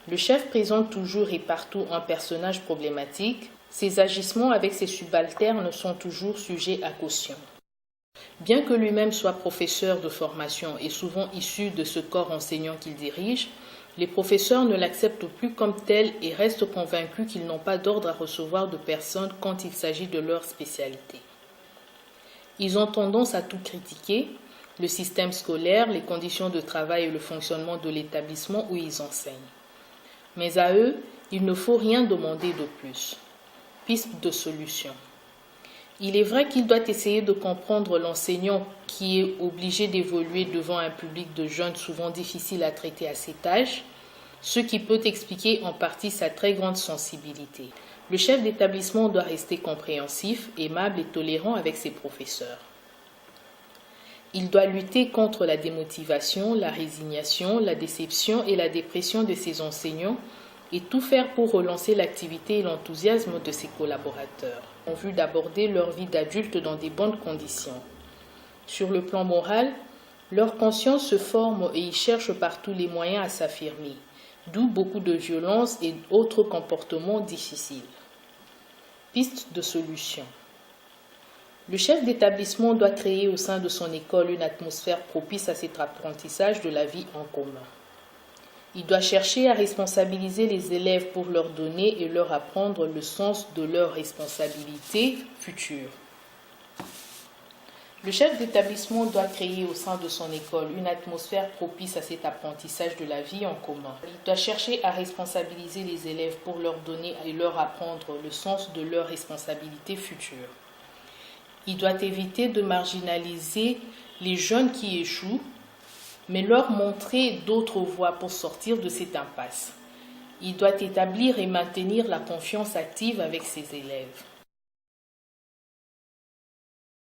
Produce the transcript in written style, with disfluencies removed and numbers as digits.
Le chef présente toujours et partout un personnage problématique. Ses agissements avec ses subalternes sont toujours sujets à caution. Bien que lui-même soit professeur de formation et souvent issu de ce corps enseignant qu'il dirige, les professeurs ne l'acceptent plus comme tel et restent convaincus qu'ils n'ont pas d'ordre à recevoir de personnes quand il s'agit de leur spécialité. Ils ont tendance à tout critiquer, le système scolaire, les conditions de travail et le fonctionnement de l'établissement où ils enseignent. Mais à eux, il ne faut rien demander de plus. Piste de solution. Il est vrai qu'il doit essayer de comprendre l'enseignant qui est obligé d'évoluer devant un public de jeunes souvent difficile à traiter à cet âge, ce qui peut expliquer en partie sa très grande sensibilité. Le chef d'établissement doit rester compréhensif, aimable et tolérant avec ses professeurs. Il doit lutter contre la démotivation, la résignation, la déception et la dépression de ses enseignants et tout faire pour relancer l'activité et l'enthousiasme de ses collaborateurs, en vue d'aborder leur vie d'adulte dans des bonnes conditions. Sur le plan moral, leur conscience se forme et ils cherchent par tous les moyens à s'affirmer, d'où beaucoup de violence et autres comportements difficiles. Piste de solution. Le chef d'établissement doit créer au sein de son école une atmosphère propice à cet apprentissage de la vie en commun. Il doit chercher à responsabiliser les élèves pour leur donner et leur apprendre le sens de leur responsabilité future. Le chef d'établissement doit créer au sein de son école une atmosphère propice à cet apprentissage de la vie en commun. Il doit chercher à responsabiliser les élèves pour leur donner et leur apprendre le sens de leur responsabilité future. Il doit éviter de marginaliser les jeunes qui échouent, mais leur montrer d'autres voies pour sortir de cette impasse. Il doit établir et maintenir la confiance active avec ses élèves.